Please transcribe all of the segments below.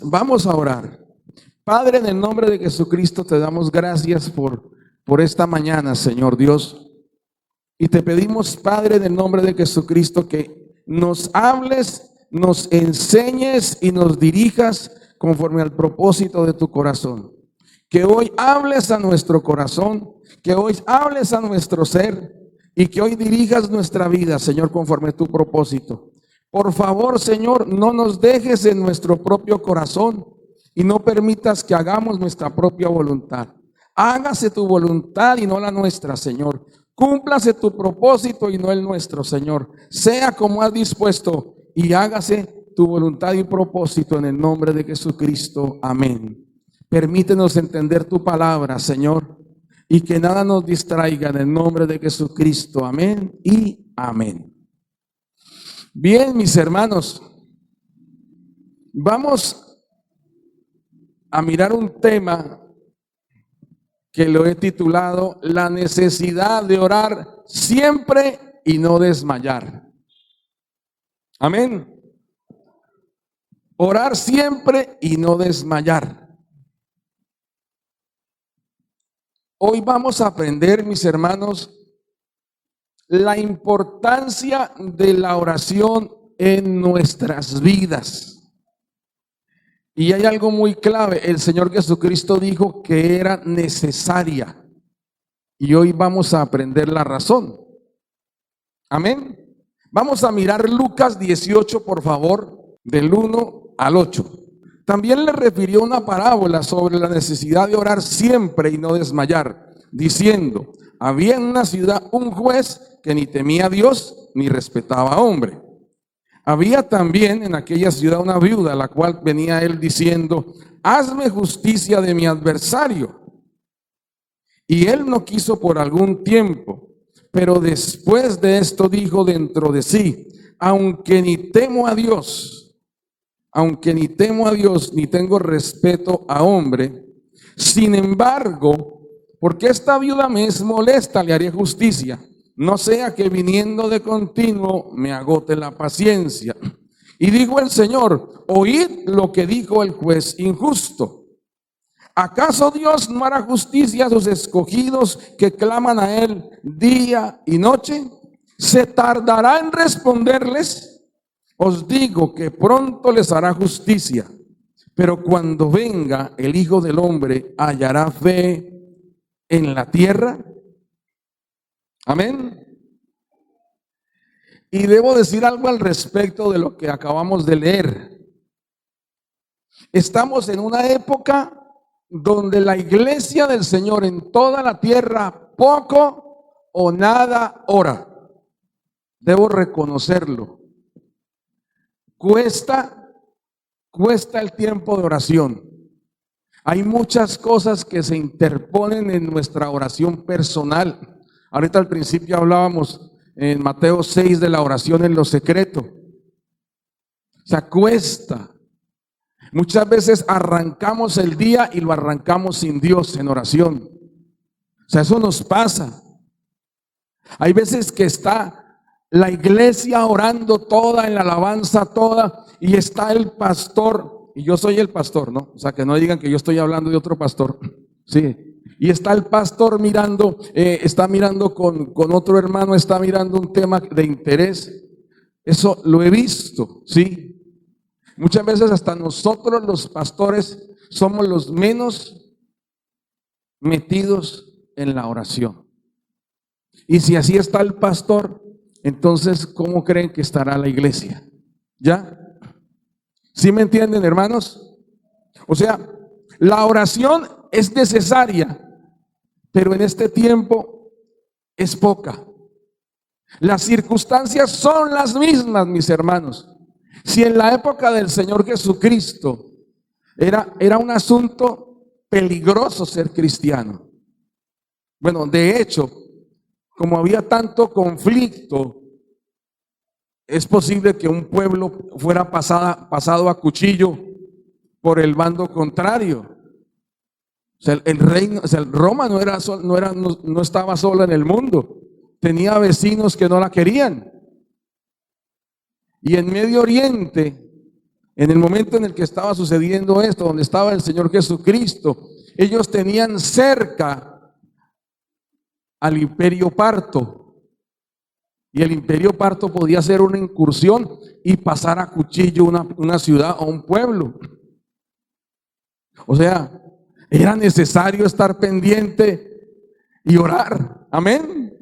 Vamos a orar. Padre, en el nombre de Jesucristo te damos gracias por esta mañana, Señor Dios. Y te pedimos, Padre, en el nombre de Jesucristo, que nos hables, nos enseñes y nos dirijas conforme al propósito de tu corazón. Que hoy hables a nuestro corazón, que hoy hables a nuestro ser y que hoy dirijas nuestra vida, Señor, conforme a tu propósito. Por favor, Señor, no nos dejes en nuestro propio corazón y no permitas que hagamos nuestra propia voluntad. Hágase tu voluntad y no la nuestra, Señor. Cúmplase tu propósito y no el nuestro, Señor. Sea como has dispuesto y hágase tu voluntad y propósito en el nombre de Jesucristo. Amén. Permítenos entender tu palabra, Señor, y que nada nos distraiga en el nombre de Jesucristo. Amén y amén. Bien, mis hermanos, vamos a mirar un tema que lo he titulado La necesidad de orar siempre y no desmayar. Amén. Orar siempre y no desmayar. Hoy vamos a aprender, mis hermanos, la importancia de la oración en nuestras vidas. Y hay algo muy clave. El Señor Jesucristo dijo que era necesaria. Y hoy vamos a aprender la razón. Amén. Vamos a mirar Lucas 18, por favor, del 1 al 8. También le refirió una parábola sobre la necesidad de orar siempre y no desmayar, diciendo: había en una ciudad un juez que ni temía a Dios ni respetaba a hombre. Había también en aquella ciudad una viuda, a la cual venía él diciendo: hazme justicia de mi adversario. Y él no quiso por algún tiempo, pero después de esto dijo dentro de sí: aunque ni temo a Dios, ni tengo respeto a hombre, sin embargo, porque esta viuda me es molesta, le haré justicia, no sea que viniendo de continuo me agote la paciencia. Y dijo el Señor: oíd lo que dijo el juez injusto. ¿Acaso Dios no hará justicia a sus escogidos que claman a él día y noche? ¿Se tardará en responderles? Os digo que pronto les hará justicia. Pero cuando venga el Hijo del Hombre, ¿hallará fe en la tierra? Amén. Y debo decir algo al respecto de lo que acabamos de leer. Estamos en una época donde la iglesia del Señor en toda la tierra poco o nada ora. Debo reconocerlo. Cuesta el tiempo de oración. Hay muchas cosas que se interponen en nuestra oración personal. Ahorita al principio hablábamos en Mateo 6 de la oración en lo secreto. O sea, cuesta. Muchas veces arrancamos el día y lo arrancamos sin Dios en oración. O sea, eso nos pasa. Hay veces que está la iglesia orando toda, en la alabanza toda, y está el pastor, y yo soy el pastor, ¿no? O sea, que no digan que yo estoy hablando de otro pastor. Sí. Y está el pastor mirando, está mirando con otro hermano, está mirando un tema de interés. Eso lo he visto, ¿sí? Muchas veces hasta nosotros los pastores somos los menos metidos en la oración. Y si así está el pastor, entonces ¿cómo creen que estará la iglesia? ¿Ya? ¿Sí me entienden, hermanos? O sea, la oración es necesaria, pero en este tiempo es poca. Las circunstancias son las mismas, mis hermanos. Si en la época del Señor Jesucristo era un asunto peligroso ser cristiano. Bueno, de hecho, como había tanto conflicto, es posible que un pueblo fuera pasado a cuchillo por el bando contrario. O sea, el reino, o sea, Roma no estaba sola en el mundo. Tenía vecinos que no la querían. Y en Medio Oriente En el momento en el que estaba sucediendo esto, donde estaba el Señor Jesucristo, ellos tenían cerca al Imperio Parto. Y el Imperio Parto podía hacer una incursión y pasar a cuchillo una ciudad o un pueblo. O sea, era necesario estar pendiente y orar. Amén.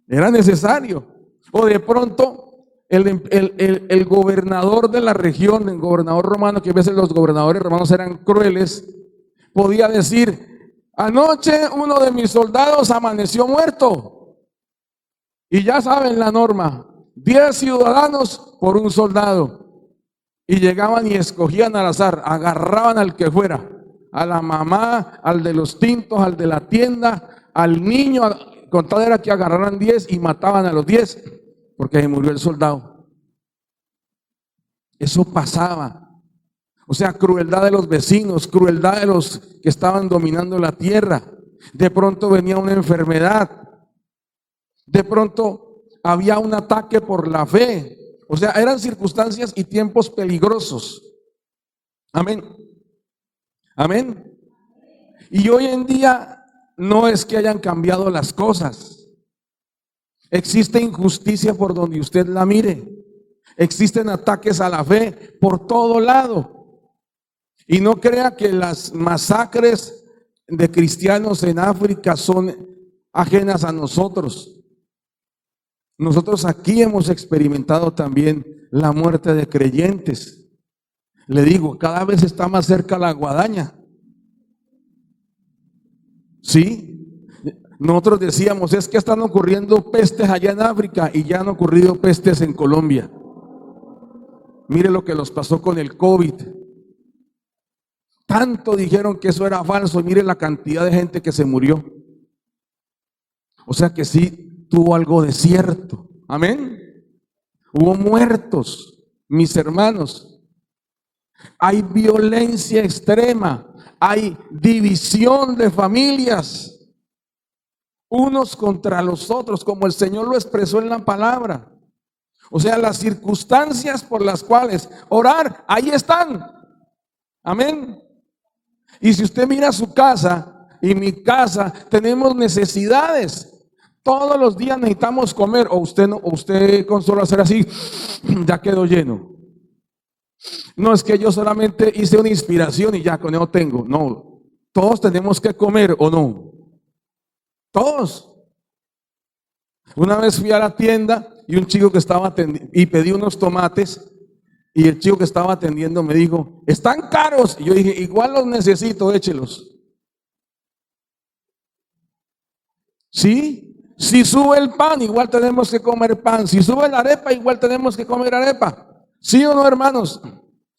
Era necesario. O de pronto el gobernador de la región, el gobernador romano, que a veces los gobernadores romanos eran crueles, podía decir: anoche uno de mis soldados amaneció muerto. Y ya saben la norma, 10 ciudadanos por un soldado. Y llegaban y escogían al azar, agarraban al que fuera, a la mamá, al de los tintos, al de la tienda, al niño, con tal era que agarraran 10 y mataban a los 10, porque se murió el soldado. Eso pasaba. O sea, crueldad de los vecinos, crueldad de los que estaban dominando la tierra. De pronto venía una enfermedad. De pronto había un ataque por la fe. O sea, eran circunstancias y tiempos peligrosos. Amén. Amén. Y hoy en día no es que hayan cambiado las cosas. Existe injusticia por donde usted la mire. Existen ataques a la fe por todo lado. Y no crea que las masacres de cristianos en África son ajenas a nosotros. Nosotros aquí hemos experimentado también la muerte de creyentes. Le digo, cada vez está más cerca la guadaña. Sí, nosotros decíamos, es que están ocurriendo pestes allá en África y ya han ocurrido pestes en Colombia. Mire lo que nos pasó con el COVID. Tanto dijeron que eso era falso y mire la cantidad de gente que se murió. O sea que sí tuvo algo de cierto. Amén. Hubo muertos, mis hermanos. Hay violencia extrema, hay división de familias, unos contra los otros, como el Señor lo expresó en la palabra. O sea, las circunstancias por las cuales orar, ahí están. Amén. Y si usted mira su casa y mi casa, tenemos necesidades. Todos los días necesitamos comer, o usted no, o usted con solo hacer así, ya quedó lleno. No es que yo solamente hice una inspiración y ya con eso tengo. No, todos tenemos que comer, ¿o no? Todos. Una vez fui a la tienda y un chico que estaba atendiendo, y pedí unos tomates, y el chico que estaba atendiendo me dijo: están caros. Y yo dije: igual los necesito, échelos. ¿Sí? Si sube el pan, igual tenemos que comer pan. Si sube la arepa, igual tenemos que comer arepa. ¿Sí o no, hermanos?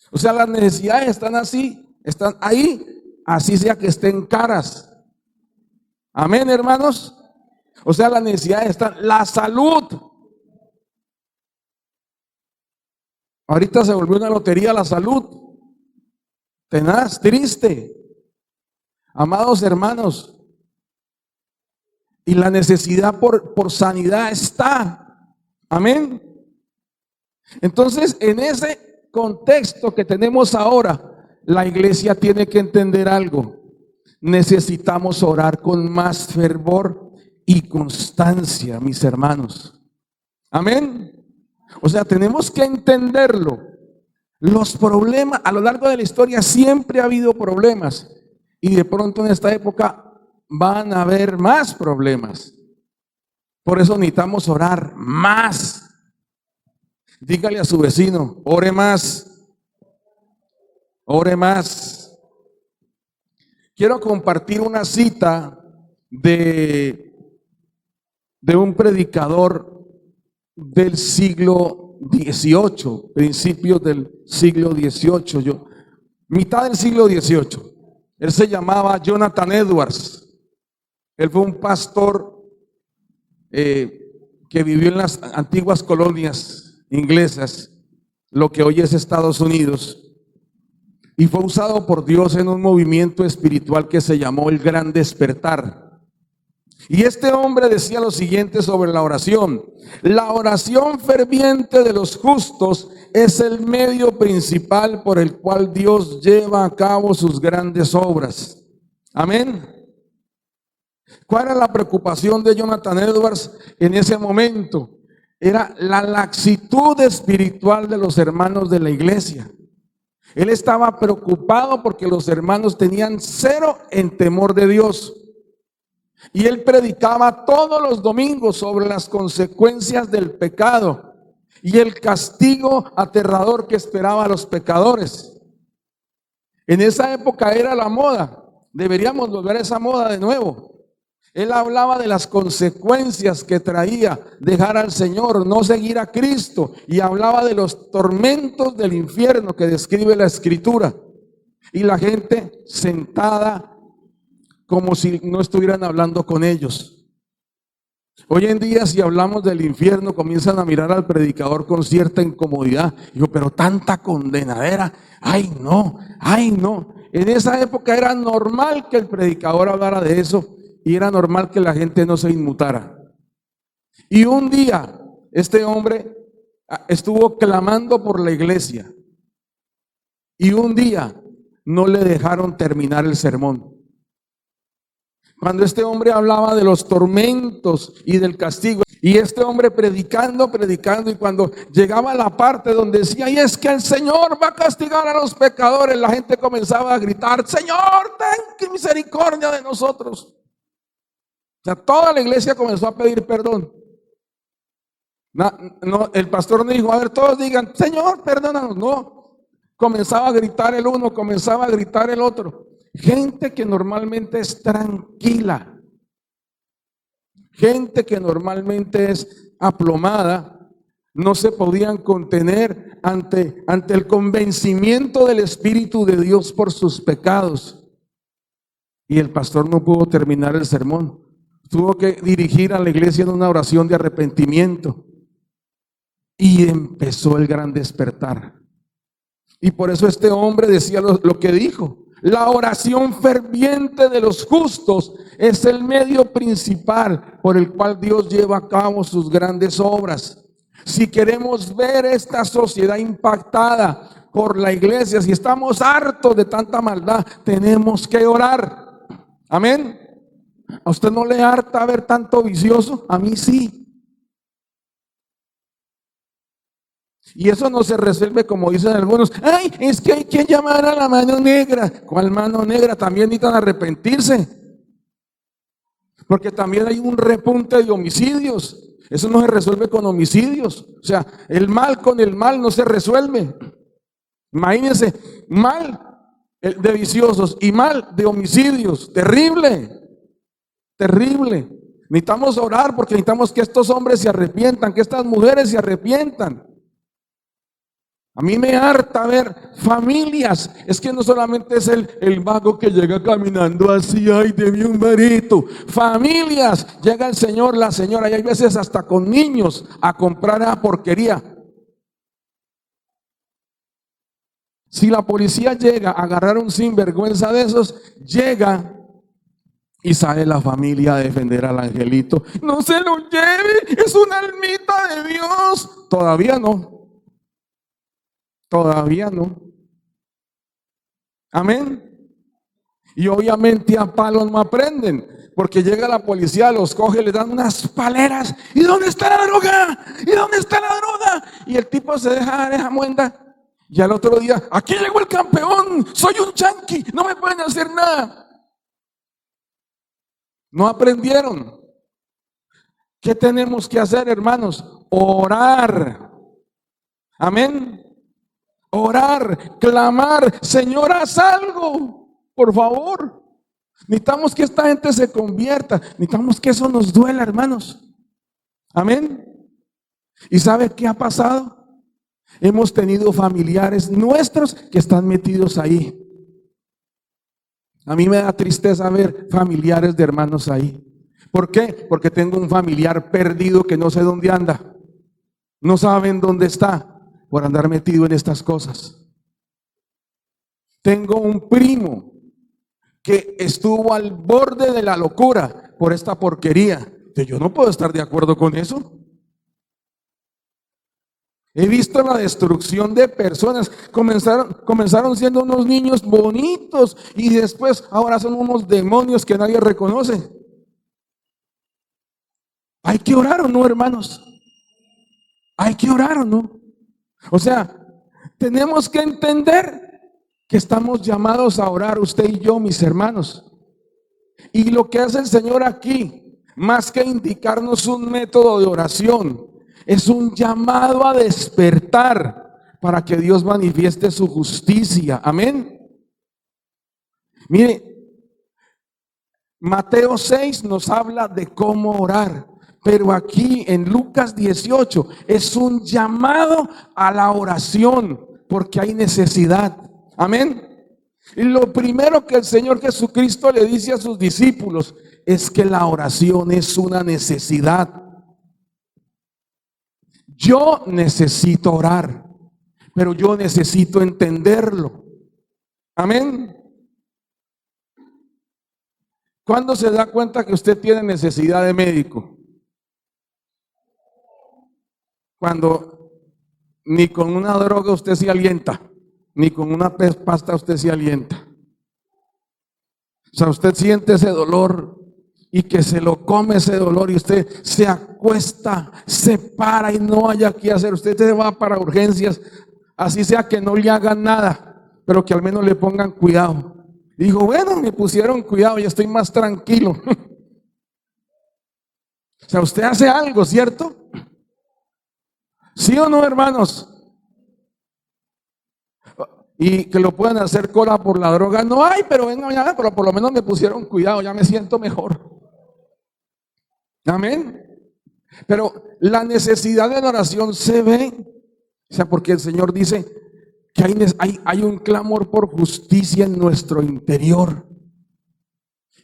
O sea, las necesidades están así, están ahí, así sea que estén caras. Amén, hermanos. O sea, las necesidades están. La salud. Ahorita se volvió una lotería la salud. Tenaz, triste. Amados hermanos. Y la necesidad por sanidad está. Amén. Entonces, en ese contexto que tenemos ahora, la iglesia tiene que entender algo. Necesitamos orar con más fervor y constancia, mis hermanos. Amén. O sea, tenemos que entenderlo. Los problemas, a lo largo de la historia siempre ha habido problemas. Y de pronto en esta época van a haber más problemas. Por eso necesitamos orar más. Dígale a su vecino: ore más. Ore más. Quiero compartir una cita de un predicador del siglo XVIII, principios del siglo XVIII, mitad del siglo XVIII. Él se llamaba Jonathan Edwards. Él fue un pastor que vivió en las antiguas colonias inglesas, lo que hoy es Estados Unidos, y fue usado por Dios en un movimiento espiritual que se llamó el Gran Despertar. Y este hombre decía lo siguiente sobre la oración: la oración ferviente de los justos es el medio principal por el cual Dios lleva a cabo sus grandes obras. Amén. ¿Cuál era la preocupación de Jonathan Edwards en ese momento? Era la laxitud espiritual de los hermanos de la iglesia. Él estaba preocupado porque los hermanos tenían cero en temor de Dios. Y él predicaba todos los domingos sobre las consecuencias del pecado y el castigo aterrador que esperaba a los pecadores. En esa época era la moda. Deberíamos volver a esa moda de nuevo. Él hablaba de las consecuencias que traía dejar al Señor, no seguir a Cristo, y hablaba de los tormentos del infierno que describe la Escritura. Y la gente sentada como si no estuvieran hablando con ellos. Hoy en día, si hablamos del infierno, comienzan a mirar al predicador con cierta incomodidad. Digo, pero tanta condenadera, ay no, ay no. En esa época era normal que el predicador hablara de eso. Y era normal que la gente no se inmutara. Y un día este hombre estuvo clamando por la iglesia. Y un día no le dejaron terminar el sermón. Cuando este hombre hablaba de los tormentos y del castigo, y este hombre predicando, y cuando llegaba a la parte donde decía, y es que el Señor va a castigar a los pecadores, la gente comenzaba a gritar, Señor, ten misericordia de nosotros. O sea, toda la iglesia comenzó a pedir perdón. No, el pastor no dijo, a ver, todos digan, Señor, perdónanos. No, comenzaba a gritar el uno, comenzaba a gritar el otro. Gente que normalmente es tranquila, gente que normalmente es aplomada, no se podían contener ante el convencimiento del Espíritu de Dios por sus pecados. Y el pastor no pudo terminar el sermón. Tuvo que dirigir a la iglesia en una oración de arrepentimiento. Y empezó el gran despertar. Y por eso este hombre decía lo que dijo. La oración ferviente de los justos es el medio principal por el cual Dios lleva a cabo sus grandes obras. Si queremos ver esta sociedad impactada por la iglesia, si estamos hartos de tanta maldad, tenemos que orar. Amén. ¿A usted no le harta ver tanto vicioso? A mí sí. Y eso no se resuelve como dicen algunos. Ay, es que hay que llamar a la mano negra. ¿Cuál mano negra? También necesitan arrepentirse. Porque también hay un repunte de homicidios. Eso no se resuelve con homicidios. O sea, el mal con el mal no se resuelve. Imagínense, mal de viciosos y mal de homicidios. Terrible. Terrible. Necesitamos orar porque necesitamos que estos hombres se arrepientan, que estas mujeres se arrepientan. A mí me harta ver familias. Es que no solamente es el vago que llega caminando así, ay, deme un varito. Familias, llega el señor, la señora, y hay veces hasta con niños a comprar esa porquería. Si la policía llega a agarrar un sinvergüenza de esos, llega y sale la familia a defender al angelito. No se lo lleve, es una almita de Dios. Todavía no. Todavía no. Amén. Y obviamente a palos no aprenden, porque llega la policía, los coge, les dan unas paleras. ¿Y dónde está la droga? ¿Y dónde está la droga? Y el tipo se deja muenda. Y al otro día, aquí llegó el campeón, soy un chanqui, no me pueden hacer nada. No aprendieron. ¿Qué tenemos que hacer, hermanos? Orar. Amén. Orar, clamar, Señor, haz algo, por favor. Necesitamos que esta gente se convierta. Necesitamos que eso nos duela, hermanos. Amén. ¿Y sabe qué ha pasado? Hemos tenido familiares nuestros que están metidos ahí. A mí me da tristeza ver familiares de hermanos ahí. ¿Por qué? Porque tengo un familiar perdido que no sé dónde anda. No saben dónde está por andar metido en estas cosas. Tengo un primo que estuvo al borde de la locura por esta porquería. Yo no puedo estar de acuerdo con eso. He visto la destrucción de personas. Comenzaron siendo unos niños bonitos y después ahora son unos demonios que nadie reconoce. ¿Hay que orar o no, hermanos? ¿Hay que orar o no? O sea, tenemos que entender que estamos llamados a orar, usted y yo, mis hermanos. Y lo que hace el Señor aquí, más que indicarnos un método de oración, es un llamado a despertar para que Dios manifieste su justicia. Amén. Mire, Mateo 6 nos habla de cómo orar, pero aquí en Lucas 18 es un llamado a la oración porque hay necesidad. Amén. Y lo primero que el Señor Jesucristo le dice a sus discípulos es que la oración es una necesidad. Yo necesito orar, pero yo necesito entenderlo. Amén. ¿Cuándo se da cuenta que usted tiene necesidad de médico? Cuando ni con una droga usted se alienta, ni con una pasta usted se alienta. O sea, usted siente ese dolor y que se lo come ese dolor y usted se acuesta, se para y no haya qué hacer. Usted se va para urgencias, así sea que no le hagan nada, pero que al menos le pongan cuidado. Y dijo, bueno, me pusieron cuidado y estoy más tranquilo. O sea, usted hace algo, ¿cierto? ¿Sí o no, hermanos? Y que lo puedan hacer cola por la droga, no hay, pero venga, ya, pero por lo menos me pusieron cuidado, ya me siento mejor. Amén. Pero la necesidad de la oración se ve, o sea, porque el Señor dice que hay un clamor por justicia en nuestro interior.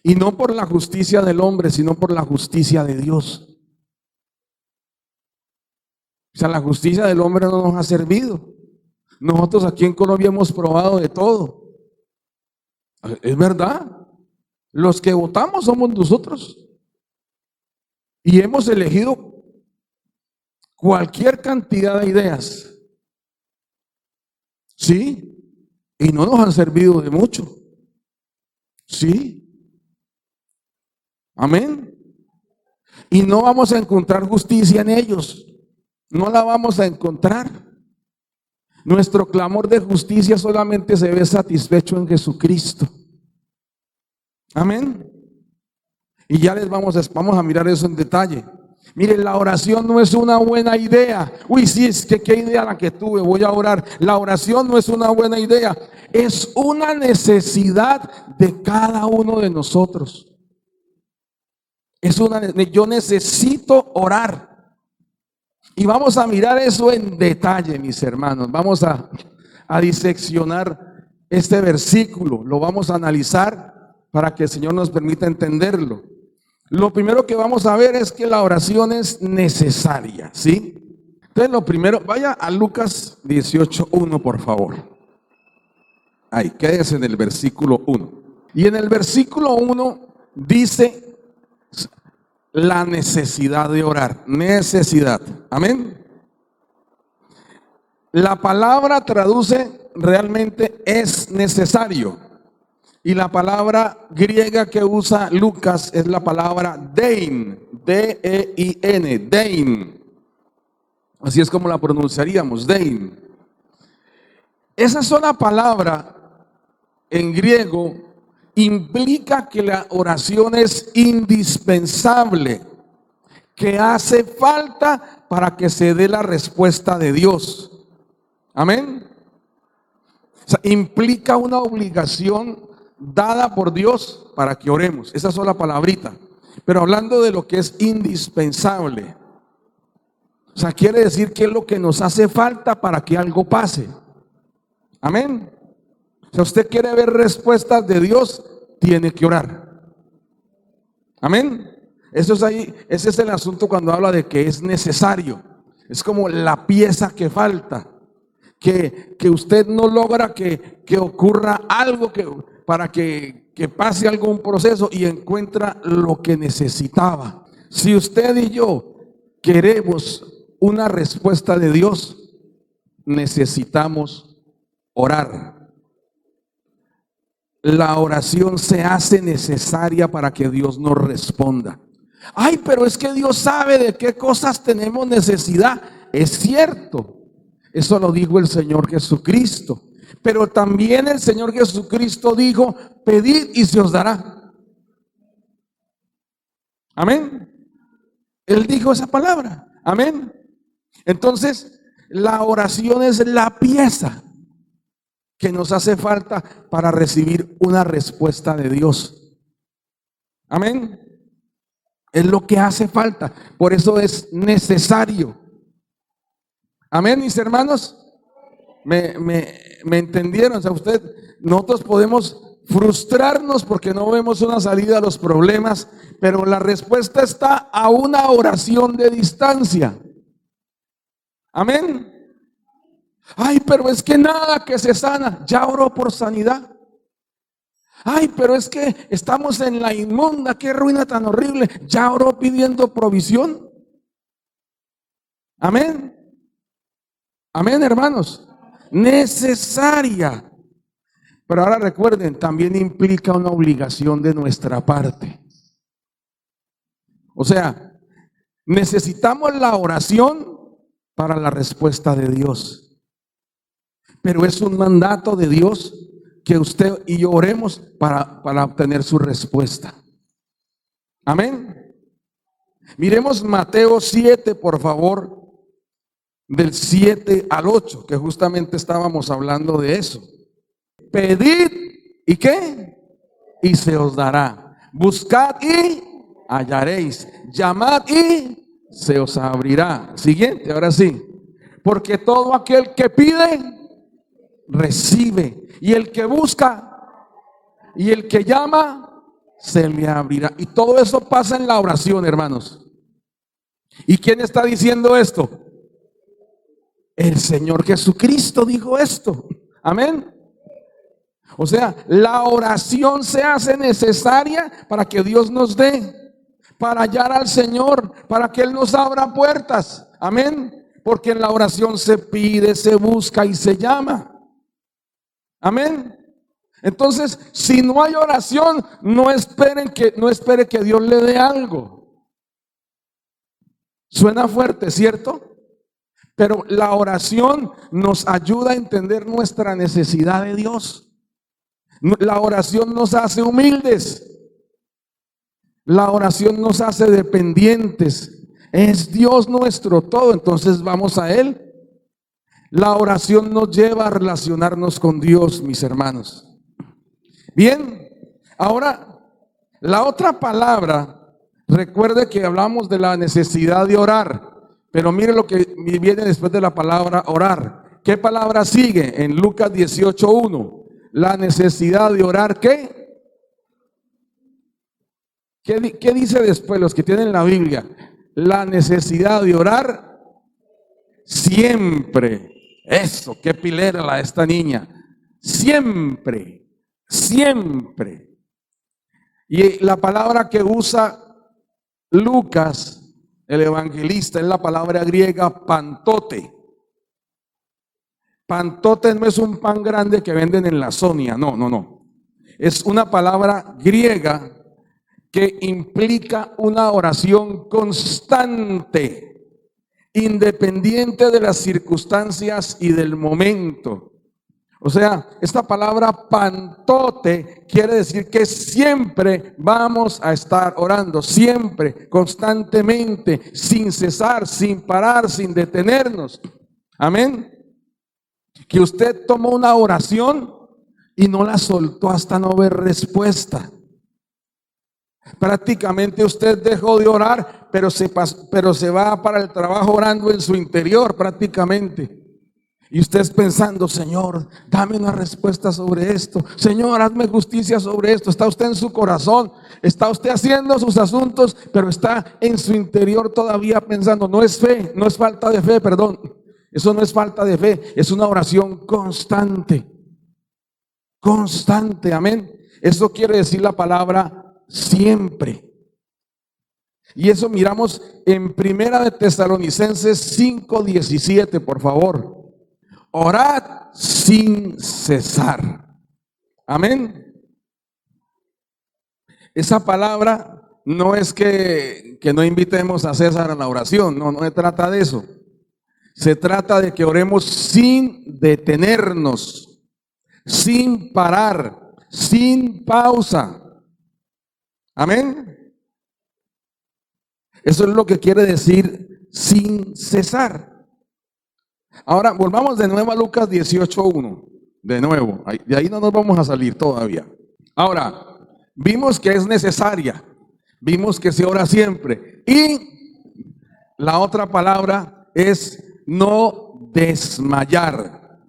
Y no por la justicia del hombre, sino por la justicia de Dios. O sea, la justicia del hombre no nos ha servido. Nosotros aquí en Colombia hemos probado de todo. Es verdad. Los que votamos somos nosotros. Y hemos elegido cualquier cantidad de ideas. Sí. Y no nos han servido de mucho. Sí. Amén. Y no vamos a encontrar justicia en ellos. No la vamos a encontrar. Nuestro clamor de justicia solamente se ve satisfecho en Jesucristo. Amén. Y ya vamos a mirar eso en detalle. Miren, la oración no es una buena idea. Uy, sí, es que qué idea la que tuve, voy a orar. La oración no es una buena idea. Es una necesidad de cada uno de nosotros. Yo necesito orar. Y vamos a mirar eso en detalle, mis hermanos. Vamos a diseccionar este versículo. Lo vamos a analizar para que el Señor nos permita entenderlo. Lo primero que vamos a ver es que la oración es necesaria, ¿sí? Entonces lo primero, vaya a Lucas 18:1, por favor. Ahí, quédese en el versículo 1. Y en el versículo 1 dice la necesidad de orar. Necesidad. Amén. La palabra traduce realmente es necesario. Y la palabra griega que usa Lucas es la palabra dein. D-E-I-N. Dein. Así es como la pronunciaríamos. Dein. Esa sola palabra en griego implica que la oración es indispensable, que hace falta para que se dé la respuesta de Dios. Amén. O sea, implica una obligación dada por Dios para que oremos. Esa sola palabrita. Pero hablando de lo que es indispensable. O sea, quiere decir que es lo que nos hace falta para que algo pase. Amén. Si usted quiere ver respuestas de Dios, tiene que orar. Amén. Eso es ahí, ese es el asunto cuando habla de que es necesario. Es como la pieza que falta. Que usted no logra que ocurra algo, para que pase algún proceso y encuentra lo que necesitaba. Si usted y yo queremos una respuesta de Dios, necesitamos orar. La oración se hace necesaria para que Dios nos responda. Ay, pero es que Dios sabe de qué cosas tenemos necesidad. Es cierto, eso lo dijo el Señor Jesucristo. Pero también el Señor Jesucristo dijo: pedid y se os dará. Amén. Él dijo esa palabra. Amén. Entonces, la oración es la pieza que nos hace falta para recibir una respuesta de Dios. Amén. Es lo que hace falta. Por eso es necesario. Amén, mis hermanos. ¿Me entendieron? O sea, nosotros podemos frustrarnos porque no vemos una salida a los problemas, pero la respuesta está a una oración de distancia. Amén. Ay, pero es que nada que se sana. Ya oró por sanidad. Ay, pero es que estamos en la inmunda, qué ruina tan horrible. Ya oró pidiendo provisión. Amén. Amén, hermanos. Necesaria. Pero ahora recuerden, también implica una obligación de nuestra parte. O sea, necesitamos la oración para la respuesta de Dios. Pero es un mandato de Dios que usted y yo oremos para obtener su respuesta. Amén. Miremos Mateo 7, por favor, del 7 al 8, que justamente estábamos hablando de eso. Pedid, ¿y qué? Y se os dará. Buscad y hallaréis. Llamad y se os abrirá. Siguiente, ahora sí. Porque todo aquel que pide, recibe. Y el que busca y el que llama, se le abrirá. Y todo eso pasa en la oración, hermanos. ¿Y quién está diciendo esto? El Señor Jesucristo dijo esto. Amén. O sea, la oración se hace necesaria para que Dios nos dé, para hallar al Señor, para que Él nos abra puertas. Amén. Porque en la oración se pide, se busca y se llama. Amén. Entonces, si no hay oración, no espere que Dios le dé algo. Suena fuerte, ¿cierto? Pero la oración nos ayuda a entender nuestra necesidad de Dios. La oración nos hace humildes. La oración nos hace dependientes. Es Dios nuestro todo, entonces vamos a Él. La oración nos lleva a relacionarnos con Dios, mis hermanos. Bien, ahora la otra palabra, recuerde que hablamos de la necesidad de orar, pero mire lo que viene después de la palabra orar. ¿Qué palabra sigue? En Lucas 18:1. La necesidad de orar, ¿qué? ¿Qué dice después los que tienen la Biblia? La necesidad de orar siempre. Eso, qué pilera la de esta niña. Siempre, siempre. Y la palabra que usa Lucas, el evangelista, es la palabra griega pantote. Pantote no es un pan grande que venden en la Sonia, no. Es una palabra griega que implica una oración constante, independiente de las circunstancias y del momento. O sea, esta palabra pantote quiere decir que siempre vamos a estar orando, siempre, constantemente, sin cesar, sin parar, sin detenernos. Amén. Que usted tomó una oración y no la soltó hasta no ver respuesta. Prácticamente usted dejó de orar, pero se va para el trabajo orando en su interior prácticamente. Y usted es pensando: Señor, dame una respuesta sobre esto. Señor, hazme justicia sobre esto. Está usted en su corazón, está usted haciendo sus asuntos, pero está en su interior todavía pensando. No es fe, no es falta de fe, perdón. Eso no es falta de fe, es una oración constante. Constante, amén. Eso quiere decir la palabra siempre. Y eso miramos en Primera de Tesalonicenses 5:17, por favor. Orad sin cesar. Amén. Esa palabra no es que no invitemos a César a la oración, no se trata de eso. Se trata de que oremos sin detenernos, sin parar, sin pausa. Amén. Eso es lo que quiere decir sin cesar. Ahora volvamos de nuevo a Lucas 18:1. De nuevo, de ahí no nos vamos a salir todavía. Ahora, vimos que es necesaria, vimos que se ora siempre. Y la otra palabra es no desmayar.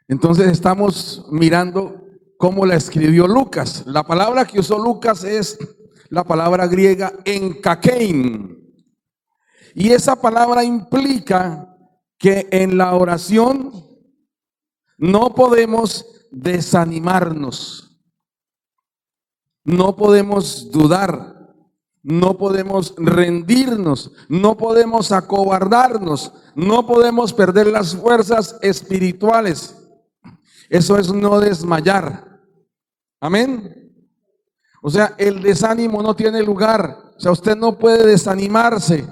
Entonces estamos mirando cómo la escribió Lucas. La palabra que usó Lucas es la palabra griega enkakein. Y esa palabra implica que en la oración no podemos desanimarnos, no podemos dudar, no podemos rendirnos, no podemos acobardarnos, no podemos perder las fuerzas espirituales. Eso es no desmayar. Amén. O sea, el desánimo no tiene lugar. O sea, usted no puede desanimarse.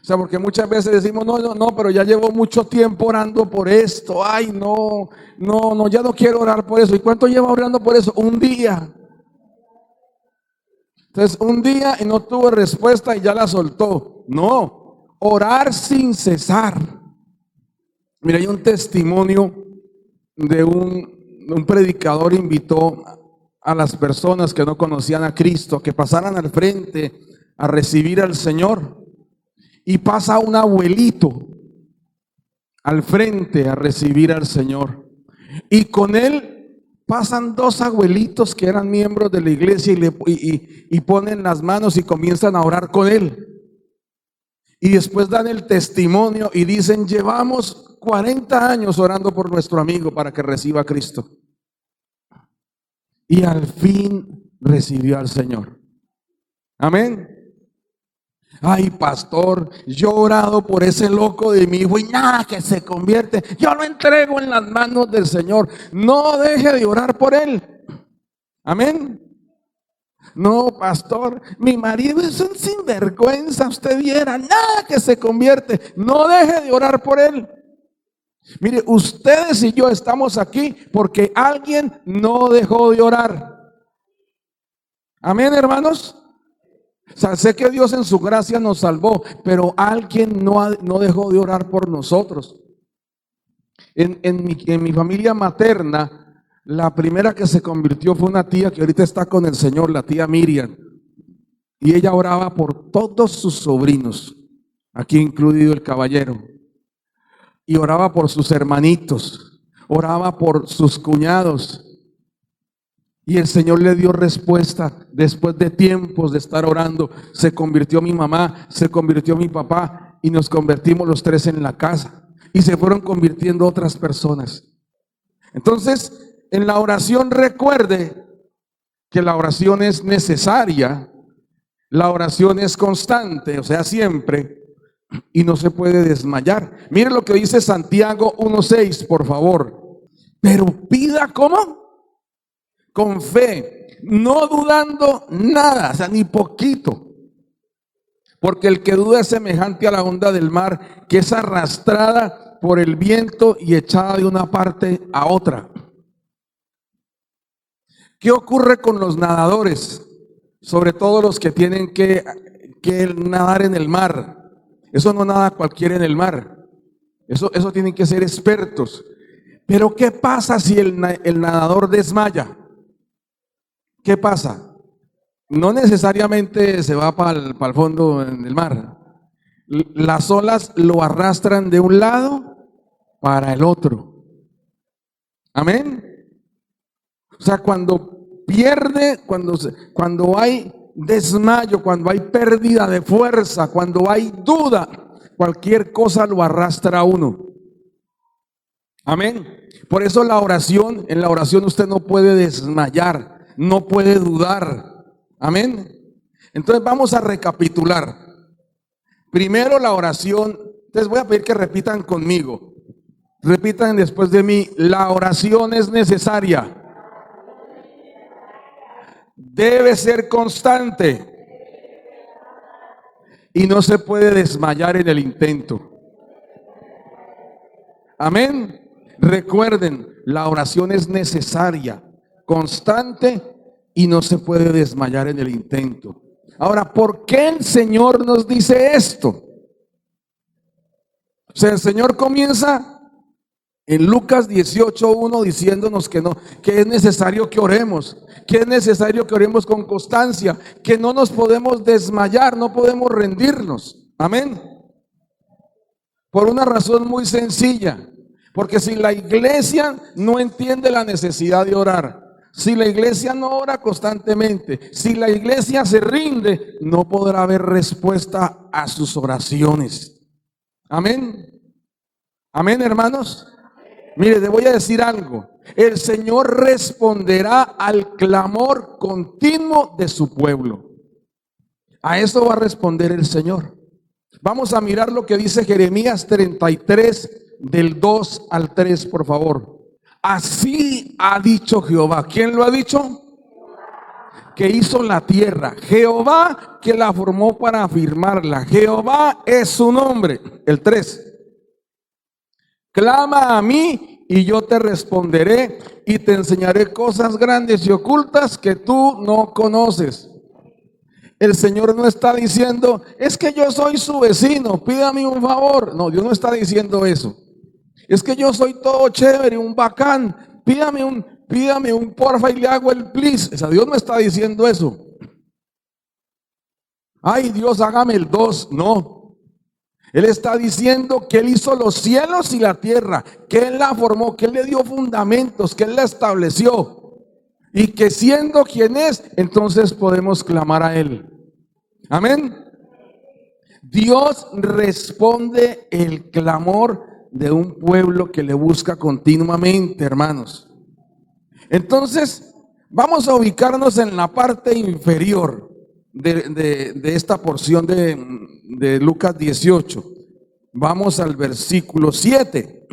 O sea, porque muchas veces decimos, no, pero ya llevo mucho tiempo orando por esto. Ay, no, ya no quiero orar por eso. ¿Y cuánto lleva orando por eso? Un día. Entonces, un día y no tuvo respuesta y ya la soltó. No, orar sin cesar. Mira, hay un testimonio de un predicador invitó a las personas que no conocían a Cristo que pasaran al frente a recibir al Señor. Y pasa un abuelito al frente a recibir al Señor. Y con él pasan dos abuelitos que eran miembros de la iglesia y ponen las manos y comienzan a orar con él. Y después dan el testimonio y dicen, llevamos 40 años orando por nuestro amigo para que reciba a Cristo. Y al fin recibió al Señor. Amén. Ay, pastor, yo he orado por ese loco de mi hijo y nada que se convierte. Yo lo entrego en las manos del Señor. No deje de orar por él. Amén. No, pastor, mi marido es un sinvergüenza. Usted viera, nada que se convierte. No deje de orar por él. Mire, ustedes y yo estamos aquí porque alguien no dejó de orar. Amén, hermanos. O sea, sé que Dios en su gracia nos salvó, pero alguien no dejó de orar por nosotros. En mi familia materna, la primera que se convirtió fue una tía que ahorita está con el Señor, la tía Miriam. Y ella oraba por todos sus sobrinos, aquí incluido el caballero. Y oraba por sus hermanitos, oraba por sus cuñados. Y el Señor le dio respuesta después de tiempos de estar orando. Se convirtió mi mamá, se convirtió mi papá y nos convertimos los tres en la casa. Y se fueron convirtiendo otras personas. Entonces, en la oración recuerde que la oración es necesaria, la oración es constante, o sea, siempre, y no se puede desmayar. Mire lo que dice Santiago 1:6, por favor. Pero pida, ¿cómo? Con fe, no dudando nada, o sea, ni poquito. Porque el que duda es semejante a la onda del mar, que es arrastrada por el viento y echada de una parte a otra. ¿Qué ocurre con los nadadores? Sobre todo los que tienen que nadar en el mar. Eso no nada cualquiera en el mar. Eso tienen que ser expertos. Pero ¿qué pasa si el nadador desmaya? ¿Qué pasa? No necesariamente se va para el fondo en el mar. Las olas lo arrastran de un lado para el otro. Amén. O sea, cuando pierde, cuando hay desmayo, cuando hay pérdida de fuerza, cuando hay duda, cualquier cosa lo arrastra a uno. Amén. Por eso en la oración usted no puede desmayar, no puede dudar. Amén. Entonces vamos a recapitular. Primero la oración. Les voy a pedir que repitan conmigo. Repitan después de mí. La oración es necesaria. Debe ser constante. Y no se puede desmayar en el intento. Amén. Recuerden, la oración es necesaria, constante y no se puede desmayar en el intento. Ahora, ¿por qué el Señor nos dice esto? O sea, el Señor comienza en Lucas 18:1 diciéndonos que es necesario que oremos, que es necesario que oremos con constancia, que no nos podemos desmayar, no podemos rendirnos. Amén. Por una razón muy sencilla. Porque si la iglesia no entiende la necesidad de orar, si la iglesia no ora constantemente, si la iglesia se rinde, no podrá haber respuesta a sus oraciones. Amén. Amén, hermanos. Mire, le voy a decir algo. El Señor responderá al clamor continuo de su pueblo. A eso va a responder el Señor. Vamos a mirar lo que dice Jeremías 33, del 2 al 3, por favor. Así ha dicho Jehová. ¿Quién lo ha dicho? Que hizo la tierra. Jehová que la formó para afirmarla. Jehová es su nombre. El 3. Clama a mí y yo te responderé y te enseñaré cosas grandes y ocultas que tú no conoces. El Señor no está diciendo, es que yo soy su vecino, pídame un favor. No, Dios no está diciendo eso. Es que yo soy todo chévere, un bacán, pídame un porfa y le hago el please. O sea, Dios no está diciendo eso. Ay, Dios, hágame el 2. No. Él está diciendo que Él hizo los cielos y la tierra, que Él la formó, que Él le dio fundamentos, que Él la estableció. Y que siendo quien es, entonces podemos clamar a Él. Amén. Dios responde el clamor de un pueblo que le busca continuamente, hermanos. Entonces, vamos a ubicarnos en la parte inferior de esta porción de Lucas 18. Vamos al versículo 7.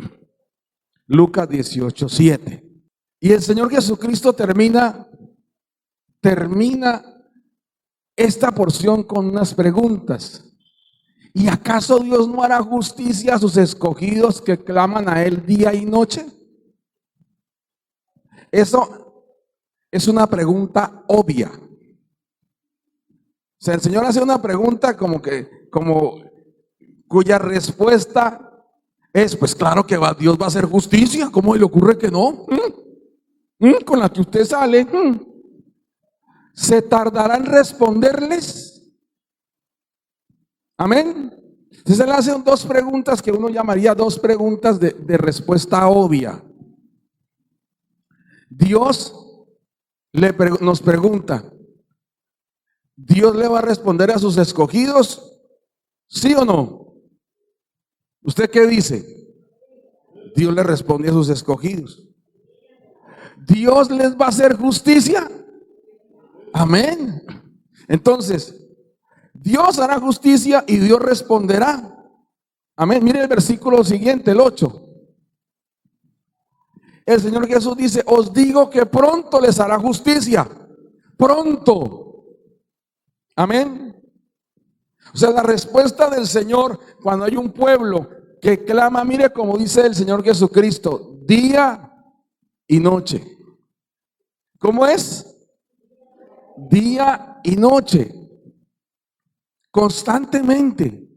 Lucas 18, 7. Y el Señor Jesucristo termina esta porción con unas preguntas. ¿Y acaso Dios no hará justicia a sus escogidos que claman a Él día y noche? Eso es una pregunta obvia. O sea, el Señor hace una pregunta cuya respuesta es, pues claro que Dios va a hacer justicia. ¿Cómo le ocurre que no? Con la que usted sale, ¿se tardará en responderles? Amén. Entonces él hace dos preguntas que uno llamaría dos preguntas de respuesta obvia. Dios nos pregunta, ¿Dios le va a responder a sus escogidos? ¿Sí o no? ¿Usted qué dice? Dios le responde a sus escogidos. ¿Dios les va a hacer justicia? Amén. Entonces, Dios hará justicia y Dios responderá. Amén. Mire el versículo siguiente, el 8. El Señor Jesús dice, os digo que pronto les hará justicia. Pronto. Amén. O sea, la respuesta del Señor cuando hay un pueblo que clama, mire como dice el Señor Jesucristo, día y noche. ¿Cómo es? Día y noche. Constantemente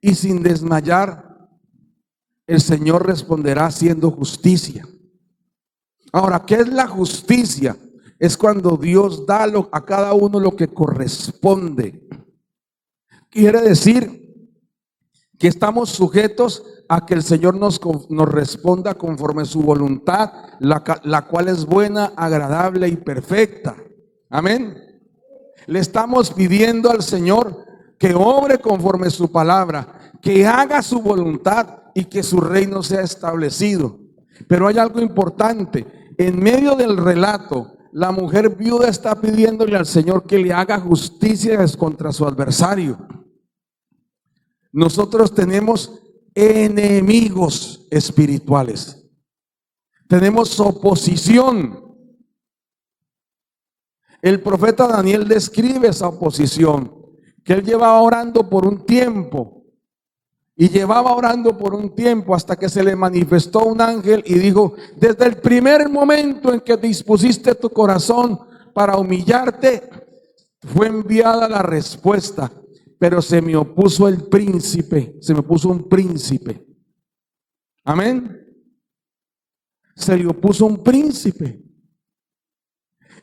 y sin desmayar, el Señor responderá haciendo justicia. Ahora, ¿qué es la justicia? Es cuando Dios da a cada uno lo que corresponde. Quiere decir que estamos sujetos a que el Señor nos responda conforme a su voluntad, la cual es buena, agradable y perfecta. Amén. Le estamos pidiendo al Señor que obre conforme su palabra, que haga su voluntad, y que su reino sea establecido. Pero hay algo importante. En medio del relato, la mujer viuda está pidiéndole al Señor que le haga justicia contra su adversario. Nosotros tenemos enemigos espirituales. Tenemos oposición. El profeta Daniel describe esa oposición, que él llevaba orando por un tiempo. Y llevaba orando por un tiempo hasta que se le manifestó un ángel y dijo: desde el primer momento en que dispusiste tu corazón para humillarte, fue enviada la respuesta, pero se me opuso el príncipe, se me opuso un príncipe. Amén. Se le opuso un príncipe.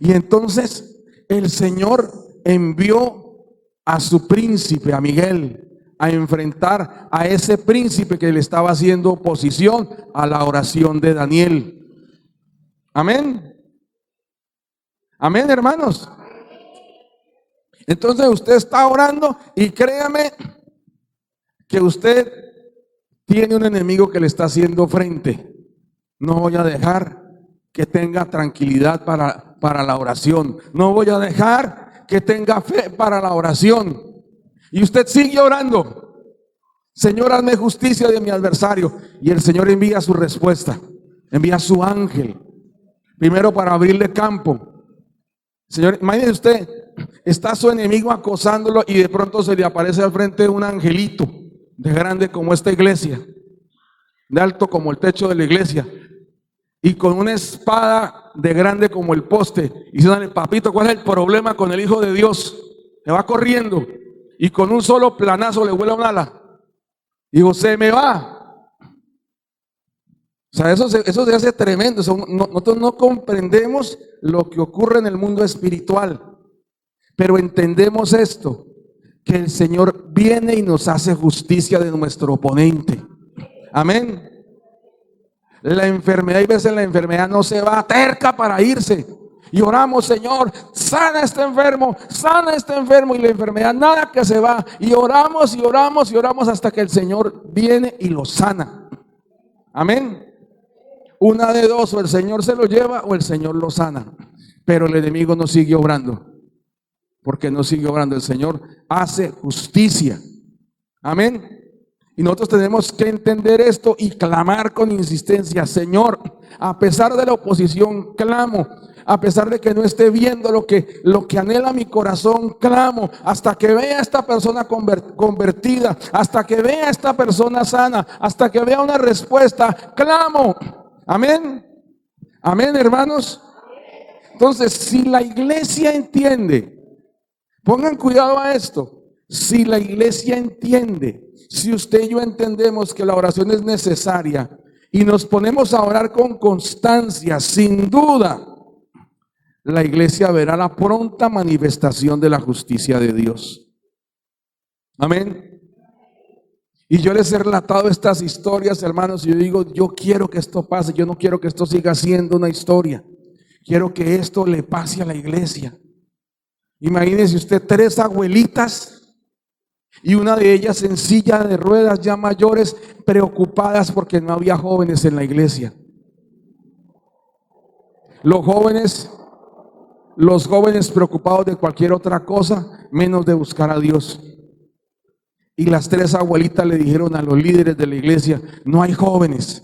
Y entonces el Señor envió a su príncipe, a Miguel, a enfrentar a ese príncipe que le estaba haciendo oposición a la oración de Daniel. Amén. Amén, hermanos. Entonces usted está orando y créame que usted tiene un enemigo que le está haciendo frente. No voy a dejar que tenga tranquilidad para la oración. No voy a dejar que tenga fe para la oración. Y usted sigue orando: Señor, hazme justicia de mi adversario. Y el Señor envía su respuesta, envía su ángel, primero para abrirle campo. Señor, imagínese usted, está su enemigo acosándolo y de pronto se le aparece al frente un angelito de grande como esta iglesia, de alto como el techo de la iglesia, y con una espada de grande como el poste, y diciéndole: papito, ¿cuál es el problema con el Hijo de Dios? Se va corriendo y con un solo planazo le vuela un ala. Digo, se me va. O sea, eso se hace tremendo. Nosotros no comprendemos lo que ocurre en el mundo espiritual, pero entendemos esto, que el Señor viene y nos hace justicia de nuestro oponente. Amén. La enfermedad, hay veces la enfermedad no se va, terca para irse. Y oramos: Señor, sana a este enfermo, sana a este enfermo. Y la enfermedad nada que se va. Y oramos y oramos y oramos hasta que el Señor viene y lo sana. Amén. Una de dos: o el Señor se lo lleva o el Señor lo sana. Pero el enemigo no sigue obrando. Porque no sigue obrando. El Señor hace justicia. Amén. Y nosotros tenemos que entender esto y clamar con insistencia: Señor, a pesar de la oposición, clamo. A pesar de que no esté viendo lo que anhela mi corazón, clamo hasta que vea a esta persona convertida, hasta que vea a esta persona sana, hasta que vea una respuesta, clamo. Amén. Amén, hermanos. Entonces, si la iglesia entiende, pongan cuidado a esto, si la iglesia entiende, si usted y yo entendemos que la oración es necesaria y nos ponemos a orar con constancia, sin duda, la iglesia verá la pronta manifestación de la justicia de Dios. Amén. Y yo les he relatado estas historias, hermanos, y yo digo: yo quiero que esto pase, yo no quiero que esto siga siendo una historia. Quiero que esto le pase a la iglesia. Imagínese usted 3 abuelitas y una de ellas en silla de ruedas, ya mayores, preocupadas porque no había jóvenes en la iglesia. Los jóvenes preocupados de cualquier otra cosa menos de buscar a Dios. Y las 3 abuelitas le dijeron a los líderes de la iglesia: no hay jóvenes,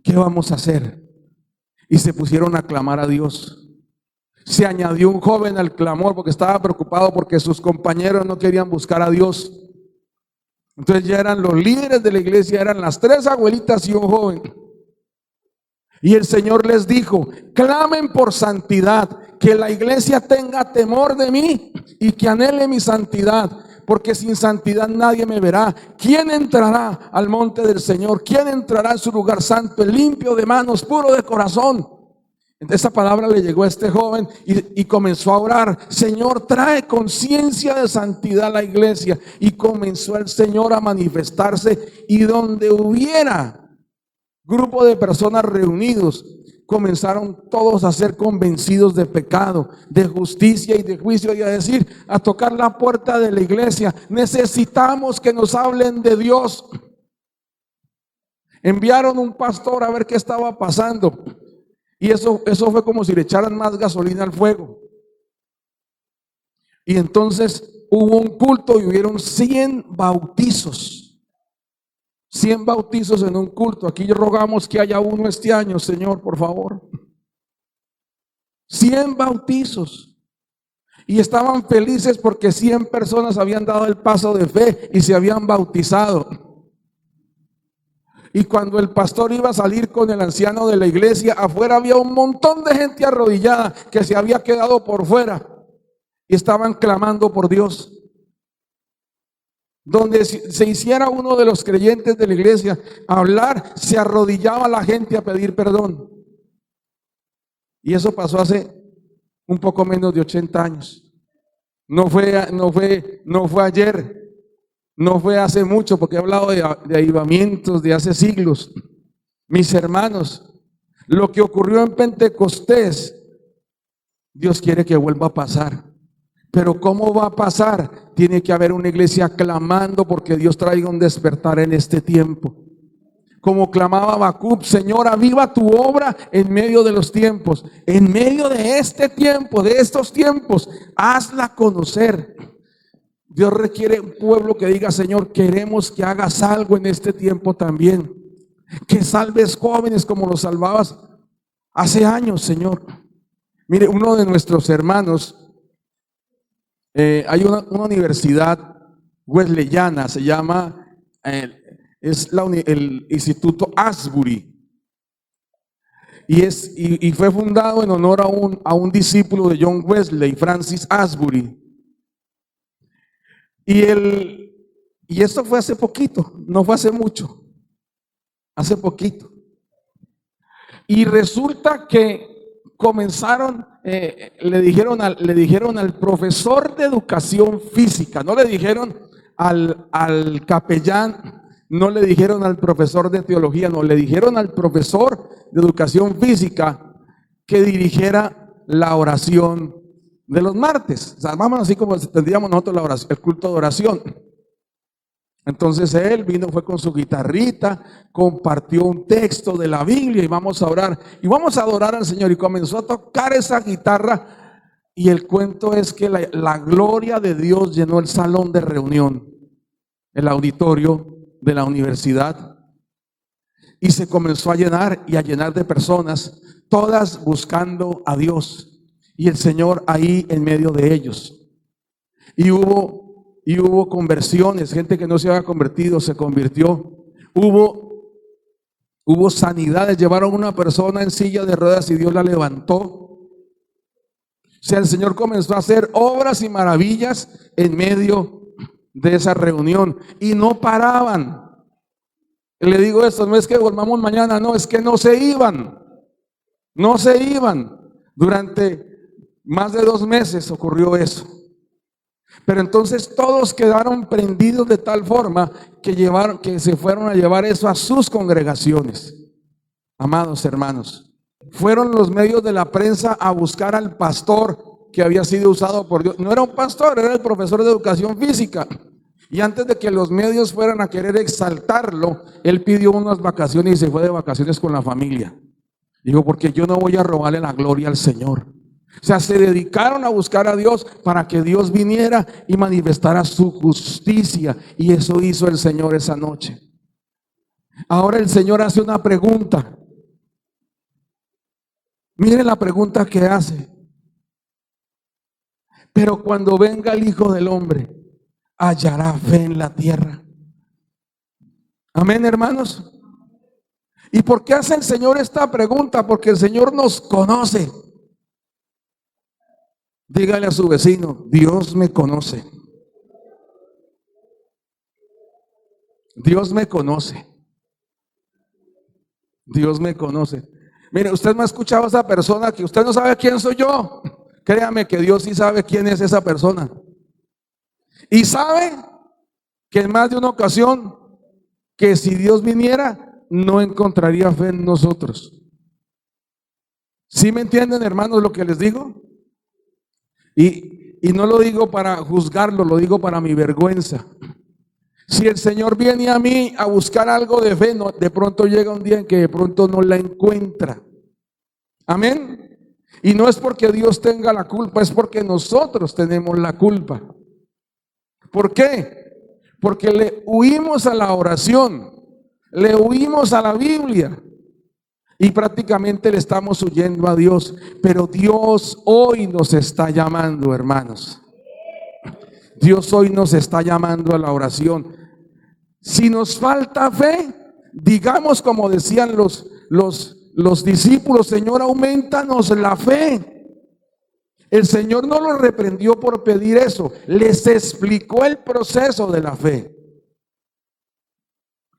¿qué vamos a hacer? Y se pusieron a clamar a Dios. Se añadió un joven al clamor porque estaba preocupado porque sus compañeros no querían buscar a Dios. Entonces ya eran los líderes de la iglesia, eran las 3 abuelitas y un joven. Y el Señor les dijo: clamen por santidad, que la iglesia tenga temor de mí y que anhele mi santidad, porque sin santidad nadie me verá. ¿Quién entrará al monte del Señor? ¿Quién entrará en su lugar santo? El limpio de manos, puro de corazón. Esa palabra le llegó a este joven y comenzó a orar: Señor, trae conciencia de santidad a la iglesia. Y comenzó el Señor a manifestarse, y donde hubiera grupo de personas reunidos, comenzaron todos a ser convencidos de pecado, de justicia y de juicio, y a decir, a tocar la puerta de la iglesia: necesitamos que nos hablen de Dios. Enviaron un pastor a ver qué estaba pasando. Y eso fue como si le echaran más gasolina al fuego. Y entonces hubo un culto y hubieron 100 bautizos. 100 bautizos en un culto. Aquí rogamos que haya uno este año, Señor, por favor. 100 bautizos. Y estaban felices porque 100 personas habían dado el paso de fe y se habían bautizado. Y cuando el pastor iba a salir con el anciano de la iglesia, afuera había un montón de gente arrodillada que se había quedado por fuera y estaban clamando por Dios. Donde se hiciera uno de los creyentes de la iglesia hablar, se arrodillaba la gente a pedir perdón. Y eso pasó hace un poco menos de 80 años. No fue ayer, no fue hace mucho, porque he hablado de avivamientos de hace siglos. Mis hermanos, lo que ocurrió en Pentecostés, Dios quiere que vuelva a pasar. Pero ¿cómo va a pasar? Tiene que haber una iglesia clamando porque Dios traiga un despertar en este tiempo. Como clamaba Habacuc: Señor, aviva tu obra en medio de los tiempos. En medio de este tiempo, de estos tiempos, hazla conocer. Dios requiere un pueblo que diga: Señor, queremos que hagas algo en este tiempo también. Que salves jóvenes como los salvabas hace años, Señor. Mire, uno de nuestros hermanos, hay una universidad wesleyana, se llama, el Instituto Asbury. Y fue fundado en honor a un discípulo de John Wesley, Francis Asbury. Y esto fue hace poquito, no fue hace mucho, hace poquito. Y resulta que comenzaron, le dijeron al profesor de educación física, no le dijeron al capellán, no le dijeron al profesor de teología, no, le dijeron al profesor de educación física que dirigiera la oración de los martes. O sea, vamos así como tendríamos nosotros la oración, el culto de oración. Entonces él vino, fue con su guitarrita, compartió un texto de la Biblia y vamos a orar y vamos a adorar al Señor. Y comenzó a tocar esa guitarra y el cuento es que la gloria de Dios llenó el salón de reunión, el auditorio de la universidad, y se comenzó a llenar y a llenar de personas, todas buscando a Dios y el Señor ahí en medio de ellos. Y hubo conversiones, gente que no se había convertido se convirtió. Hubo sanidades, llevaron a una persona en silla de ruedas y Dios la levantó. O sea, el Señor comenzó a hacer obras y maravillas en medio de esa reunión y no paraban. Le digo esto, no es que volvamos mañana, no, es que no se iban. Durante más de 2 meses ocurrió eso. Pero entonces todos quedaron prendidos de tal forma que se fueron a llevar eso a sus congregaciones. Amados hermanos, fueron los medios de la prensa a buscar al pastor que había sido usado por Dios. No era un pastor, era el profesor de educación física. Y antes de que los medios fueran a querer exaltarlo, él pidió unas vacaciones y se fue de vacaciones con la familia. Dijo: porque yo no voy a robarle la gloria al Señor. O sea, se dedicaron a buscar a Dios para que Dios viniera y manifestara su justicia. Y eso hizo el Señor esa noche. Ahora el Señor hace una pregunta. Miren la pregunta que hace: pero cuando venga el Hijo del Hombre, ¿hallará fe en la tierra? Amén, hermanos. ¿Y por qué hace el Señor esta pregunta? Porque el Señor nos conoce. Dígale a su vecino: Dios me conoce. Dios me conoce. Dios me conoce. Mire, usted me ha escuchado a esa persona que usted no sabe quién soy yo. Créame que Dios sí sabe quién es esa persona. Y sabe que en más de una ocasión, que si Dios viniera, no encontraría fe en nosotros. ¿Sí me entienden, hermanos, lo que les digo? Y no lo digo para juzgarlo, lo digo para mi vergüenza. Si el Señor viene a mí a buscar algo de fe, de pronto llega un día en que de pronto no la encuentra. Amén. Y no es porque Dios tenga la culpa, es porque nosotros tenemos la culpa. ¿Por qué? Porque le huimos a la oración, le huimos a la Biblia y prácticamente le estamos huyendo a Dios. Pero Dios hoy nos está llamando, hermanos. Dios hoy nos está llamando a la oración. Si nos falta fe, digamos como decían los discípulos: Señor, aumentanos la fe. El Señor no los reprendió por pedir eso, les explicó el proceso de la fe.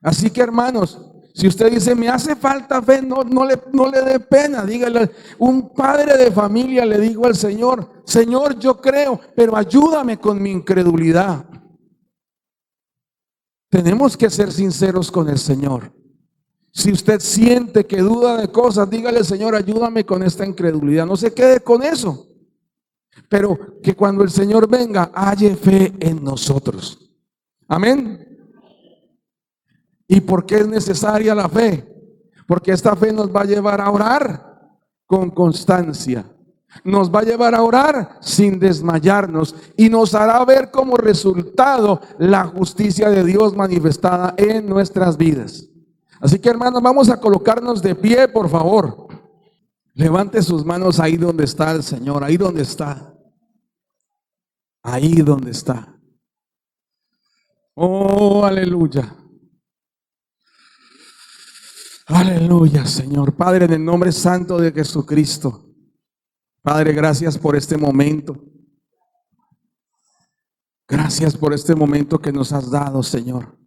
Así que, hermanos, si usted dice, me hace falta fe, no le dé pena. Dígale, un padre de familia le dijo al Señor: Señor, yo creo, pero ayúdame con mi incredulidad. Tenemos que ser sinceros con el Señor. Si usted siente que duda de cosas, dígale: Señor, ayúdame con esta incredulidad. No se quede con eso, pero que cuando el Señor venga, haya fe en nosotros. Amén. ¿Y por qué es necesaria la fe? Porque esta fe nos va a llevar a orar con constancia, nos va a llevar a orar sin desmayarnos y nos hará ver como resultado la justicia de Dios manifestada en nuestras vidas. Así que, hermanos, vamos a colocarnos de pie, por favor. Levante sus manos ahí donde está el Señor, ahí donde está. Ahí donde está. Oh, aleluya. Aleluya, Señor. Padre, en el nombre santo de Jesucristo. Padre, gracias por este momento. Gracias por este momento que nos has dado, Señor.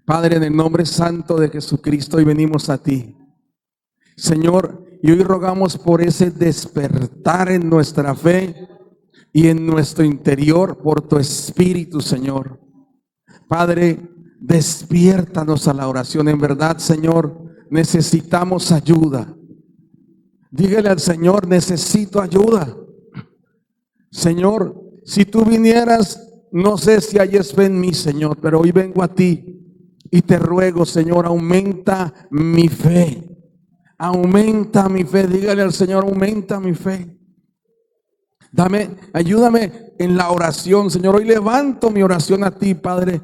Padre, en el nombre santo de Jesucristo, hoy venimos a ti, Señor, y hoy rogamos por ese despertar en nuestra fe y en nuestro interior por tu Espíritu, Señor. Padre, despiértanos a la oración. En verdad, Señor, necesitamos ayuda. Dígale al Señor: necesito ayuda. Señor, si tú vinieras, no sé si hay fe en mí, Señor, pero hoy vengo a ti y te ruego, Señor, aumenta mi fe. Aumenta mi fe. Dígale al Señor: aumenta mi fe. Ayúdame en la oración, Señor. Hoy levanto mi oración a ti, Padre,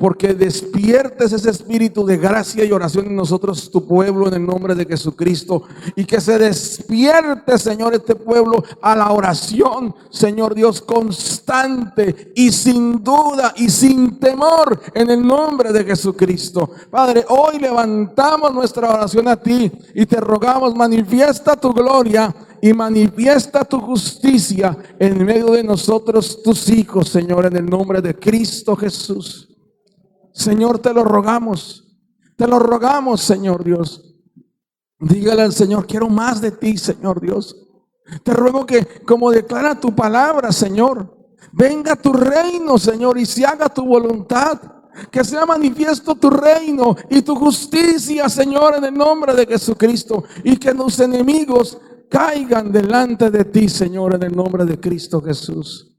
porque despiertes ese espíritu de gracia y oración en nosotros, tu pueblo, en el nombre de Jesucristo, y que se despierte, Señor, este pueblo a la oración, Señor Dios, constante y sin duda y sin temor, en el nombre de Jesucristo. Padre, hoy levantamos nuestra oración a ti y te rogamos: manifiesta tu gloria y manifiesta tu justicia en medio de nosotros, tus hijos, Señor, en el nombre de Cristo Jesús. Señor, te lo rogamos, Señor Dios. Dígale al Señor: quiero más de ti, Señor Dios. Te ruego que, como declara tu palabra, Señor, venga tu reino, Señor, y se haga tu voluntad. Que sea manifiesto tu reino y tu justicia, Señor, en el nombre de Jesucristo. Y que los enemigos caigan delante de ti, Señor, en el nombre de Cristo Jesús.